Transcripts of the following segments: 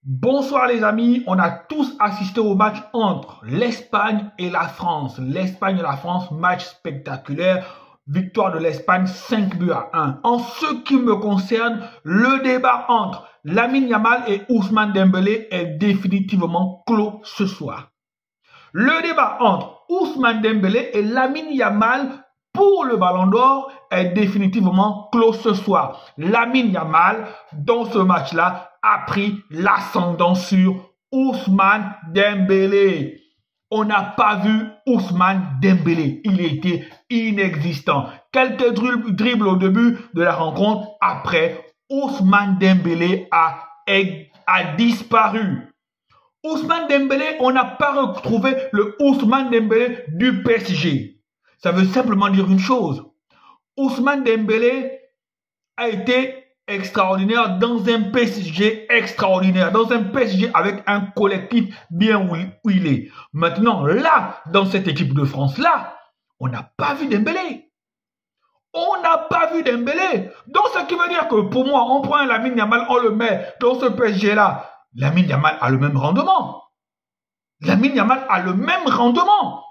Bonsoir les amis, on a tous assisté au match entre l'Espagne et la France. L'Espagne et la France, match spectaculaire, victoire de l'Espagne 5-1. En ce qui me concerne, le débat entre Lamine Yamal et Ousmane Dembélé est définitivement clos ce soir. Le débat entre Ousmane Dembélé et Lamine Yamal pour le Ballon d'Or est définitivement clos ce soir. Lamine Yamal, dans ce match-là, a pris l'ascendant sur Ousmane Dembélé. On n'a pas vu Ousmane Dembélé. Il était inexistant. Quelques dribbles au début de la rencontre. Après, Ousmane Dembélé a disparu. Ousmane Dembélé, on n'a pas retrouvé le Ousmane Dembélé du PSG. Ça veut simplement dire une chose. Ousmane Dembélé a été extraordinaire dans un PSG extraordinaire, dans un PSG avec un collectif bien où il est. Maintenant, là, dans cette équipe de France-là, on n'a pas vu Dembélé. On n'a pas vu Dembélé. Donc, ce qui veut dire que pour moi, on prend Lamine Yamal, on le met dans ce PSG-là. Lamine Yamal a le même rendement. Lamine Yamal a le même rendement.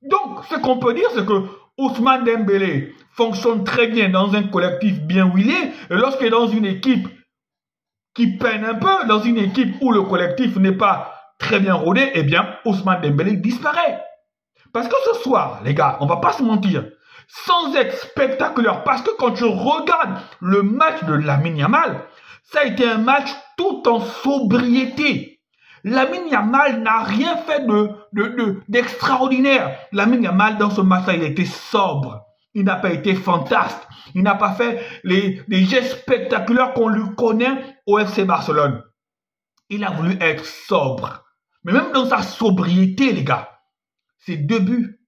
Donc, ce qu'on peut dire, c'est que Ousmane Dembélé fonctionne très bien dans un collectif bien où il est. Et lorsqu'il est dans une équipe qui peine un peu, dans une équipe où le collectif n'est pas très bien rodé, eh bien, Ousmane Dembélé disparaît. Parce que ce soir, les gars, on va pas se mentir, sans être spectaculaire, parce que quand tu regardes le match de Lamine Yamal, ça a été un match tout en sobriété. Lamine Yamal n'a rien fait d'extraordinaire. Lamine Yamal, dans ce match-là, il était sobre. Il n'a pas été fantasque. Il n'a pas fait les gestes spectaculaires qu'on lui connaît au FC Barcelone. Il a voulu être sobre. Mais même dans sa sobriété, les gars, c'est 2 buts.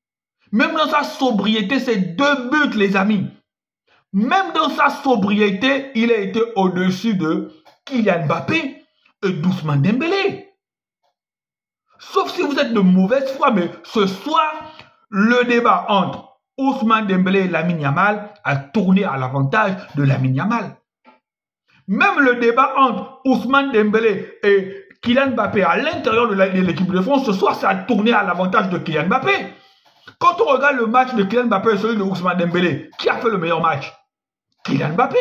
Même dans sa sobriété, c'est 2 buts, les amis. Même dans sa sobriété, il a été au-dessus de Kylian Mbappé et d'Ousmane Dembélé. Sauf si vous êtes de mauvaise foi, mais ce soir, le débat entre Ousmane Dembélé et Lamine Yamal a tourné à l'avantage de Lamine Yamal. Même le débat entre Ousmane Dembélé et Kylian Mbappé à l'intérieur de l'équipe de France, ce soir, ça a tourné à l'avantage de Kylian Mbappé. Quand on regarde le match de Kylian Mbappé et celui de Ousmane Dembélé, qui a fait le meilleur match? Kylian Mbappé.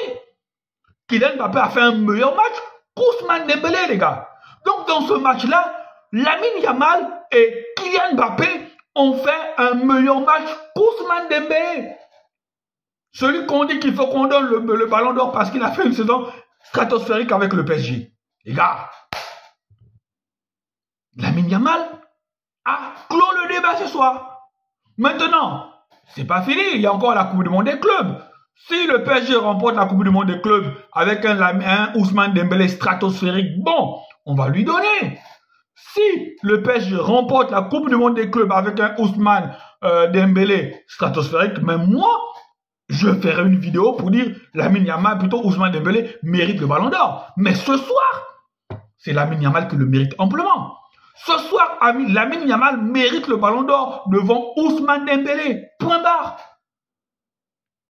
Kylian Mbappé a fait un meilleur match qu'Ousmane Dembélé, les gars. Donc, dans ce match-là, Lamine Yamal et Kylian Mbappé ont fait un meilleur match qu'Ousmane Dembélé. Celui qu'on dit qu'il faut qu'on donne le ballon d'or parce qu'il a fait une saison stratosphérique avec le PSG. Les gars, Lamine Yamal a clos le débat ce soir. Maintenant, c'est pas fini, il y a encore la Coupe du Monde des clubs. Si le PSG remporte la Coupe du Monde des clubs avec un Ousmane Dembélé stratosphérique, bon, on va lui donner. Si le PSG remporte la Coupe du Monde des clubs avec un Ousmane Dembélé stratosphérique, même moi, je ferai une vidéo pour dire Lamine Yamal, plutôt Ousmane Dembélé, mérite le ballon d'or. Mais ce soir, c'est Lamine Yamal qui le mérite amplement. Ce soir, Lamine Yamal mérite le ballon d'or devant Ousmane Dembélé. Point barre.